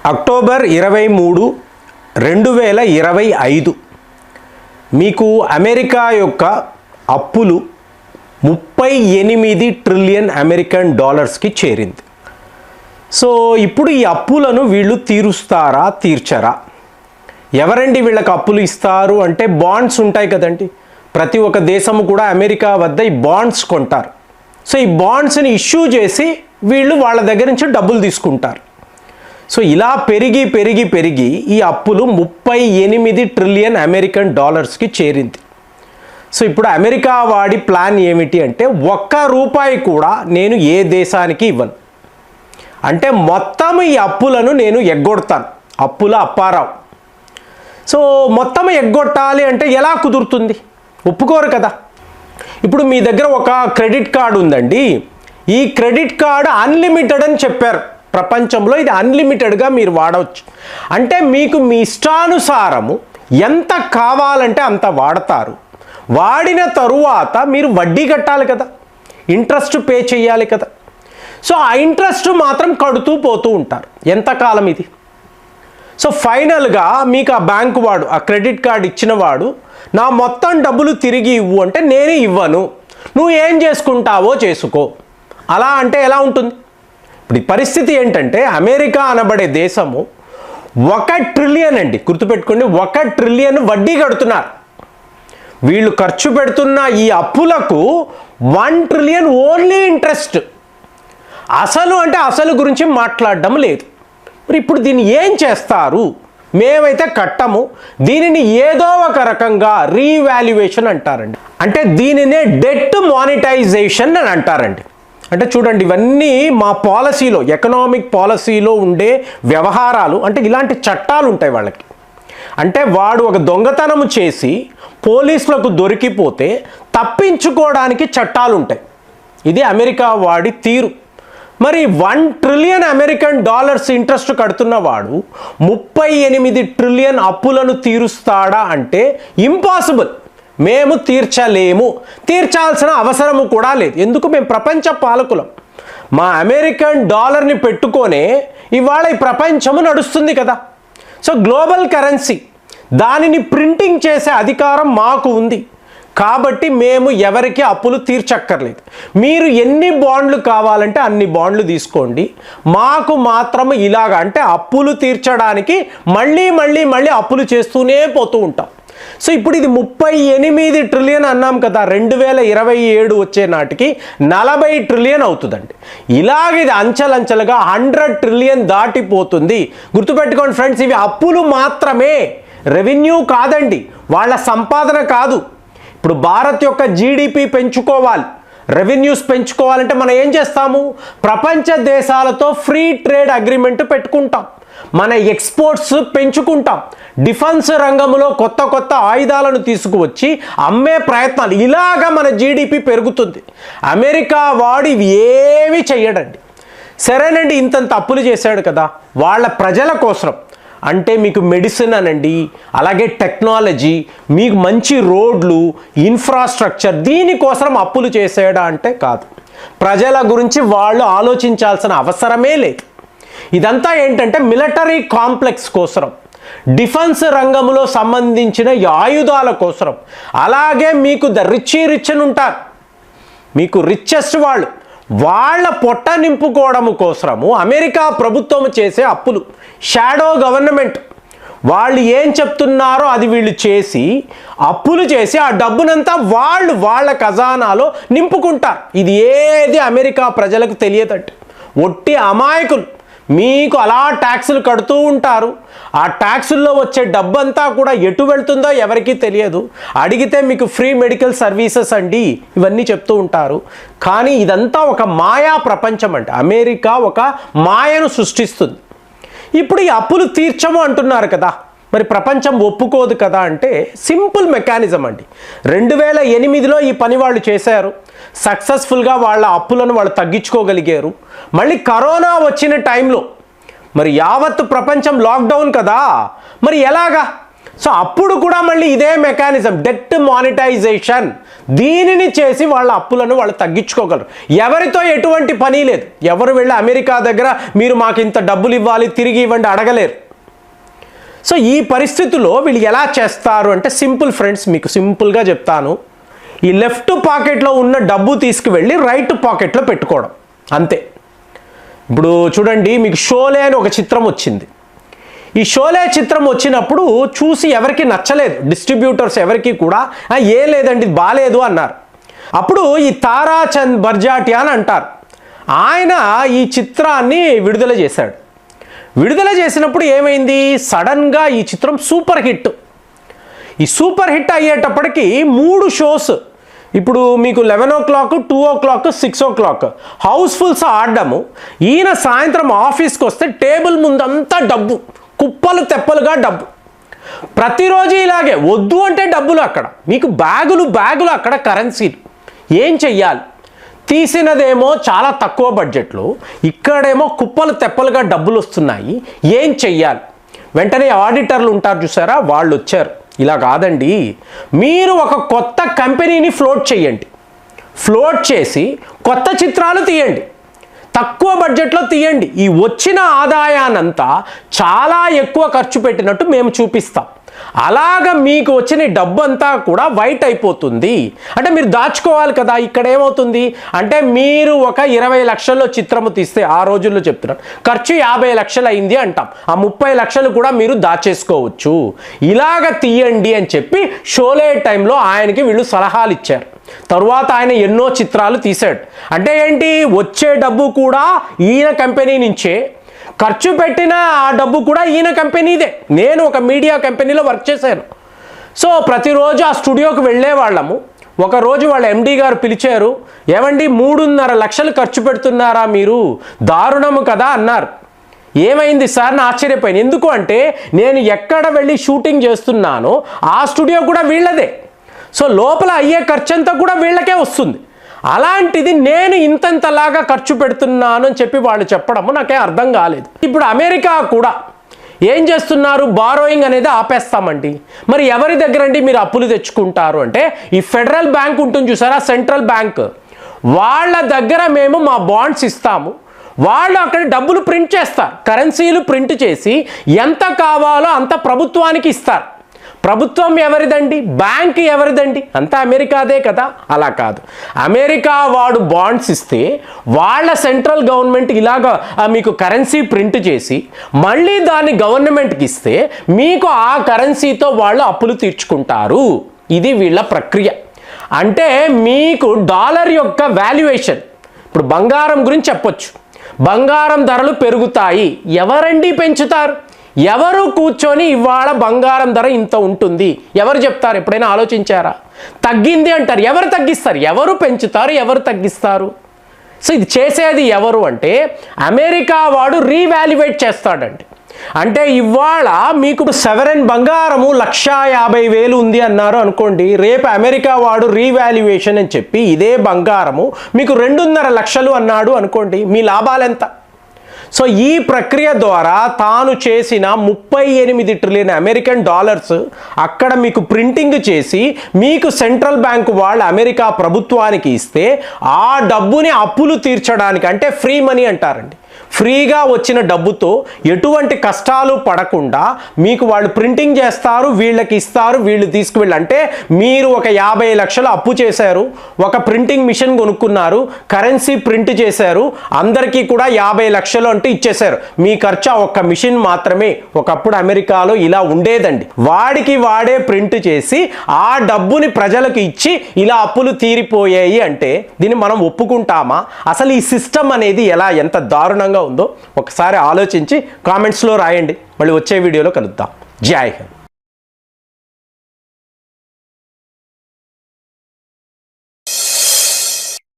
October 23, 2025 మీకు America యొక్క అప్పులు 38 ట్రిలియన్ అమెరికన్ డాలర్స్కి చేరింది. సో ఇప్పుడు ఈ అప్పులను వీళ్ళు తీరుస్తారా తీర్చరా? ఎవరండి వీళ్ళకి అప్పులు ఇస్తారు అంటే బాండ్స్ ఉంటాయి కదండి. ప్రతి ఒక్క దేశము కూడా అమెరికా వద్ద ఈ బాండ్స్ కొంటారు. సో ఈ బాండ్స్ని ఇష్యూ చేసి వీళ్ళు వాళ్ళ దగ్గర నుంచి డబ్బులు తీసుకుంటారు. సో ఇలా పెరిగి పెరిగి పెరిగి ఈ అప్పులు 38 ట్రిలియన్ అమెరికన్ డాలర్స్కి చేరింది. సో ఇప్పుడు అమెరికా వాడి ప్లాన్ ఏమిటి అంటే ₹1 కూడా నేను ఏ దేశానికి ఇవ్వను, అంటే మొత్తం ఈ అప్పులను నేను ఎగ్గొడతాను. అప్పుల అప్పారావు. సో మొత్తం ఎగ్గొట్టాలి అంటే ఎలా కుదురుతుంది? ఒప్పుకోరు కదా. ఇప్పుడు మీ దగ్గర ఒక క్రెడిట్ కార్డు ఉందండి. ఈ క్రెడిట్ కార్డు అన్లిమిటెడ్ అని చెప్పారు. ప్రపంచంలో ఇది అన్లిమిటెడ్గా మీరు వాడవచ్చు. అంటే మీకు మీ ఇష్టానుసారము ఎంత కావాలంటే అంత వాడతారు. వాడిన తరువాత మీరు వడ్డీ కట్టాలి కదా, ఇంట్రెస్ట్ పే చేయాలి కదా. సో ఆ ఇంట్రెస్ట్ మాత్రం కడుతూ పోతూ ఉంటారు. ఎంతకాలం ఇది? సో ఫైనల్గా మీకు ఆ బ్యాంకు వాడు, ఆ క్రెడిట్ కార్డు ఇచ్చిన వాడు, నా మొత్తం డబ్బులు తిరిగి ఇవ్వు అంటే నేను ఇవ్వను, నువ్వు ఏం చేసుకుంటావో చేసుకో. అలా అంటే ఎలా ఉంటుంది? ఇప్పుడు ఈ పరిస్థితి ఏంటంటే అమెరికా అనబడే దేశము 1 ట్రిలియన్ అండి, గుర్తుపెట్టుకోండి, 1 ట్రిలియన్ వడ్డీ కడుతున్నారు. వీళ్ళు ఖర్చు పెడుతున్న ఈ అప్పులకు 1 ట్రిలియన్ ఓన్లీ ఇంట్రెస్ట్. అసలు అంటే అసలు గురించి మాట్లాడడం లేదు. మరి ఇప్పుడు దీన్ని ఏం చేస్తారు? మేమైతే కట్టము, దీనిని ఏదో ఒక రకంగా రీవాల్యుయేషన్ అంటారండి. అంటే దీనినే డెట్ మానిటైజేషన్ అని అంటారండి. అంటే చూడండి, ఇవన్నీ మా పాలసీలో, ఎకనామిక్ పాలసీలో ఉండే వ్యవహారాలు. అంటే ఇలాంటి చట్టాలు ఉంటాయి వాళ్ళకి. అంటే వాడు ఒక దొంగతనము చేసి పోలీసులకు దొరికిపోతే తప్పించుకోవడానికి చట్టాలు ఉంటాయి. ఇది అమెరికా వాడి తీరు. మరి 1 ట్రిలియన్ అమెరికన్ డాలర్స్ ఇంట్రెస్ట్ కడుతున్నవాడు 38 ట్రిలియన్ అప్పులను తీరుస్తాడా అంటే ఇంపాసిబుల్. మేము తీర్చలేము, తీర్చాల్సిన అవసరము కూడా లేదు. ఎందుకు? మేము ప్రపంచ పాలకులం. మా అమెరికన్ డాలర్ని పెట్టుకొనే ఇవాళ ఈ ప్రపంచము నడుస్తుంది కదా. సో గ్లోబల్ కరెన్సీ, దానిని ప్రింటింగ్ చేసే అధికారం మాకు ఉంది. కాబట్టి మేము ఎవరికి అప్పులు తీర్చక్కర్లేదు. మీరు ఎన్ని బాండ్లు కావాలంటే అన్ని బాండ్లు తీసుకోండి, మాకు మాత్రం ఇలాగ అంటే అప్పులు తీర్చడానికి మళ్ళీ మళ్ళీ మళ్ళీ అప్పులు చేస్తూనే పోతూ ఉంటాం. సో ఇప్పుడు ఇది 38 ట్రిలియన్ అన్నాం కదా, 2027 వచ్చే నాటికి 40 ట్రిలియన్ అవుతుందండి. ఇలాగ ఇది అంచెలంచెలుగా 100 ట్రిలియన్ దాటిపోతుంది. గుర్తుపెట్టుకోండి ఫ్రెండ్స్, ఇవి అప్పులు మాత్రమే, రెవెన్యూ కాదండి, వాళ్ళ సంపాదన కాదు. ఇప్పుడు భారత్ యొక్క జీడిపి పెంచుకోవాలి, రెవెన్యూస్ పెంచుకోవాలంటే మనం ఏం చేస్తాము? ప్రపంచ దేశాలతో ఫ్రీ ట్రేడ్ అగ్రిమెంట్ పెట్టుకుంటాం, మన ఎక్స్పోర్ట్స్ పెంచుకుంటాం, డిఫెన్స్ రంగంలో కొత్త కొత్త ఆయుధాలను తీసుకువచ్చి అమ్మే ప్రయత్నాలు, ఇలాగా మన జీడిపి పెరుగుతుంది. అమెరికా వాడు ఇవి ఏవి చెయ్యడండి. సరేనండి, ఇంతంత అప్పులు చేశాడు కదా వాళ్ళ ప్రజల కోసం, అంటే మీకు మెడిసిన్ అనండి, అలాగే టెక్నాలజీ, మీకు మంచి రోడ్లు, ఇన్ఫ్రాస్ట్రక్చర్, దీనికోసం అప్పులు చేసాడా అంటే కాదు. ప్రజల గురించి వాళ్ళు ఆలోచించాల్సిన అవసరమే లేదు. ఇదంతా ఏంటంటే మిలిటరీ కాంప్లెక్స్ కోసం, డిఫెన్స్ రంగంలో సంబంధించిన ఆయుధాల కోసం. అలాగే మీకు రిచ్ అని ఉంటారు, మీకు రిచెస్ట్ వాళ్ళు, వాళ్ళ పొట్ట నింపుకోవడం కోసము అమెరికా ప్రభుత్వం చేసే అప్పులు. షాడో గవర్నమెంట్, వాళ్ళు ఏం చెప్తున్నారో అది వీళ్ళు చేసి అప్పులు చేసి ఆ డబ్బునంతా వాళ్ళు వాళ్ళ ఖజానాలో నింపుకుంటారు. ఇది ఏది అమెరికా ప్రజలకు తెలియదంటే ఒట్టి అమాయకులు. మీకు అలా ట్యాక్సులు కడుతూ ఉంటారు, ఆ ట్యాక్సుల్లో వచ్చే డబ్బంతా కూడా ఎటు వెళ్తుందో ఎవరికీ తెలియదు. అడిగితే మీకు ఫ్రీ మెడికల్ సర్వీసెస్ అండి ఇవన్నీ చెప్తూ ఉంటారు. కానీ ఇదంతా ఒక మాయా ప్రపంచం అండి. అమెరికా ఒక మాయను సృష్టిస్తుంది. ఇప్పుడు ఈ అప్పులు తీర్చము అంటున్నారు కదా, మరి ప్రపంచం ఒప్పుకోదు కదా అంటే సింపుల్ మెకానిజం అండి. 2008లో ఈ పని వాళ్ళు చేశారు, సక్సెస్ఫుల్గా వాళ్ళ అప్పులను వాళ్ళు తగ్గించుకోగలిగారు. మళ్ళీ కరోనా వచ్చిన టైంలో మరి యావత్తు ప్రపంచం లాక్డౌన్ కదా, మరి ఎలాగా? సో అప్పుడు కూడా మళ్ళీ ఇదే మెకానిజం, డెట్ మానిటైజేషన్, దీనిని చేసి వాళ్ళ అప్పులను వాళ్ళు తగ్గించుకోగలరు. ఎవరితో ఎటువంటి పని లేదు. ఎవరు వెళ్ళి అమెరికా దగ్గర మీరు మాకు ఇంత డబ్బులు ఇవ్వాలి తిరిగి ఇవ్వండి అడగలేరు. సో ఈ పరిస్థితుల్లో వీళ్ళు ఎలా చేస్తారు అంటే సింపుల్ ఫ్రెండ్స్, మీకు సింపుల్గా చెప్తాను. ఈ లెఫ్ట్ పాకెట్లో ఉన్న డబ్బు తీసుకువెళ్ళి రైట్ పాకెట్లో పెట్టుకోవడం అంతే. ఇప్పుడు చూడండి, మీకు షోలే అని ఒక చిత్రం వచ్చింది. ఈ షోలే చిత్రం వచ్చినప్పుడు చూసి ఎవరికి నచ్చలేదు, డిస్ట్రిబ్యూటర్స్ ఎవరికి కూడా ఏ లేదండి బాలేదు అన్నారు. అప్పుడు ఈ తారాచంద్ బర్జాటియా అని అంటారు, ఆయన ఈ చిత్రాన్ని విడుదల చేశాడు. విడుదల చేసినప్పుడు ఏమైంది, సడన్గా ఈ చిత్రం సూపర్ హిట్. ఈ సూపర్ హిట్ అయ్యేటప్పటికి 3 షోస్, ఇప్పుడు మీకు 11 o'clock, 2 o'clock, 6 o'clock హౌస్ఫుల్స్ ఆడడము. ఈయన సాయంత్రం ఆఫీస్కి వస్తే టేబుల్ ముందంతా డబ్బు, కుప్పలు తెప్పలుగా డబ్బు. ప్రతిరోజు ఇలాగే వద్దు అంటే డబ్బులు అక్కడ, మీకు బ్యాగులు బ్యాగులు అక్కడ కరెన్సీలు. ఏం చెయ్యాలి, తీసినదేమో చాలా తక్కువ బడ్జెట్లో, ఇక్కడేమో కుప్పలు తెప్పలుగా డబ్బులు వస్తున్నాయి. ఏం చెయ్యాలి? వెంటనే ఆడిటర్లు ఉంటారు చూసారా, వాళ్ళు వచ్చారు. ఇలా కాదండి, మీరు ఒక కొత్త కంపెనీని ఫ్లోట్ చేయండి. ఫ్లోట్ చేసి కొత్త చిత్రాలు తీయండి, తక్కువ బడ్జెట్లో తీయండి. ఈ వచ్చిన ఆదాయానంతా చాలా ఎక్కువ ఖర్చు పెట్టినట్టు మేము చూపిస్తాం. అలాగ మీకు వచ్చిన డబ్బు అంతా కూడా వైట్ అయిపోతుంది. అంటే మీరు దాచుకోవాలి కదా. ఇక్కడ ఏమవుతుంది అంటే, మీరు ఒక 20 లక్షల్లో చిత్రము తీస్తే, ఆ రోజుల్లో చెప్తున్నాను, ఖర్చు 50 లక్షలు అయింది అంటాం. ఆ 30 లక్షలు కూడా మీరు దాచేసుకోవచ్చు. ఇలాగ తీయండి అని చెప్పి షోలే టైంలో ఆయనకి వీళ్ళు సలహాలు ఇచ్చారు. తరువాత ఆయన ఎన్నో చిత్రాలు తీశాడు. అంటే ఏంటి, వచ్చే డబ్బు కూడా ఈయన కంపెనీ నుంచే, ఖర్చు పెట్టిన ఆ డబ్బు కూడా ఈయన కంపెనీదే. నేను ఒక మీడియా కంపెనీలో వర్క్ చేశాను. సో ప్రతిరోజు ఆ స్టూడియోకి వెళ్ళే వాళ్ళము. ఒకరోజు వాళ్ళ ఎండి గారు పిలిచారు, ఏమండి 3.5 లక్షలు ఖర్చు పెడుతున్నారా మీరు, దారుణము కదా అన్నారు. ఏమైంది సార్ అని ఆశ్చర్యపోయాను. ఎందుకు అంటే, నేను ఎక్కడ వెళ్ళి షూటింగ్ చేస్తున్నానో ఆ స్టూడియో కూడా వీళ్ళదే. సో లోపల అయ్యే ఖర్చు అంతా కూడా వీళ్ళకే వస్తుంది. అలాంటిది నేను ఇంతంతలాగా ఖర్చు పెడుతున్నాను అని చెప్పి వాళ్ళు చెప్పడము నాకేం అర్థం కాలేదు. ఇప్పుడు అమెరికా కూడా ఏం చేస్తున్నారు, బారోయింగ్ అనేది ఆపేస్తామండి. మరి ఎవరి దగ్గర అండి మీరు అప్పులు తెచ్చుకుంటారు అంటే, ఈ ఫెడరల్ బ్యాంక్ ఉంటుంది చూసారా, సెంట్రల్ బ్యాంక్, వాళ్ళ దగ్గర మేము మా బాండ్స్ ఇస్తాము. వాళ్ళు అక్కడ డబ్బులు ప్రింట్ చేస్తారు, కరెన్సీలు ప్రింట్ చేసి ఎంత కావాలో అంత ప్రభుత్వానికి ఇస్తారు. ప్రభుత్వం ఎవరిదండి, బ్యాంక్ ఎవరిదండి, అంతా అమెరికాదే కదా. అలా కాదు, అమెరికా వాడు బాండ్స్ ఇస్తే వాళ్ళ సెంట్రల్ గవర్నమెంట్ ఇలాగా మీకు కరెన్సీ ప్రింట్ చేసి మళ్ళీ దాన్ని గవర్నమెంట్కి ఇస్తే మీకు ఆ కరెన్సీతో వాళ్ళు అప్పులు తీర్చుకుంటారు. ఇది వీళ్ళ ప్రక్రియ. అంటే మీకు డాలర్ యొక్క వాల్యుయేషన్, ఇప్పుడు బంగారం గురించి చెప్పొచ్చు, బంగారం ధరలు పెరుగుతాయి. ఎవరండి పెంచుతారు? ఎవరు కూర్చొని ఇవాళ బంగారం ధర ఇంత ఉంటుంది ఎవరు చెప్తారు? ఎప్పుడైనా ఆలోచించారా? తగ్గింది అంటారు. ఎవరు తగ్గిస్తారు? ఎవరు పెంచుతారు? ఎవరు తగ్గిస్తారు? సో ఇది చేసేది ఎవరు అంటే, అమెరికా వాడు రీవాల్యుయేట్ చేస్తాడండి. అంటే ఇవాళ మీకు సెవెరెన్ బంగారము 1,50,000 ఉంది అన్నారు అనుకోండి, రేపు అమెరికా వాడు రీవాల్యుయేషన్ అని చెప్పి ఇదే బంగారము మీకు 2.5 లక్షలు అన్నాడు అనుకోండి, మీ లాభాలు ఎంత? సో ఈ ప్రక్రియ ద్వారా తాను చేసిన 38 ట్రిలియన్ అమెరికన్ డాలర్స్ అక్కడ మీకు ప్రింటింగ్ చేసి మీకు సెంట్రల్ బ్యాంక్ వాళ్ళు అమెరికా ప్రభుత్వానికి ఇస్తే, ఆ డబ్బుని అప్పులు తీర్చడానికి, అంటే ఫ్రీ మనీ అంటారండి, ఫ్రీగా వచ్చిన డబ్బుతో ఎటువంటి కష్టాలు పడకుండా మీకు వాళ్ళు ప్రింటింగ్ చేస్తారు, వీళ్ళకి ఇస్తారు, వీళ్ళు తీసుకువెళ్ళి. అంటే మీరు ఒక 50 లక్షలు అప్పు చేశారు, ఒక ప్రింటింగ్ మిషన్ కొనుక్కున్నారు, కరెన్సీ ప్రింట్ చేశారు, అందరికీ కూడా 50 లక్షలు అంటే ఇచ్చేశారు. మీ ఖర్చు ఒక్క మిషన్ మాత్రమే. ఒకప్పుడు అమెరికాలో ఇలా ఉండేదండి, వాడికి వాడే ప్రింట్ చేసి ఆ డబ్బుని ప్రజలకు ఇచ్చి ఇలా అప్పులు తీరిపోయాయి. అంటే దీన్ని మనం ఒప్పుకుంటామా? అసలు ఈ సిస్టమ్ అనేది ఎంత దారుణంగా ఉందో ఒకసారి ఆలోచించి కామెంట్స్లో రాయండి. మళ్ళీ వచ్చే వీడియోలో కలుద్దాం. జై హింద్.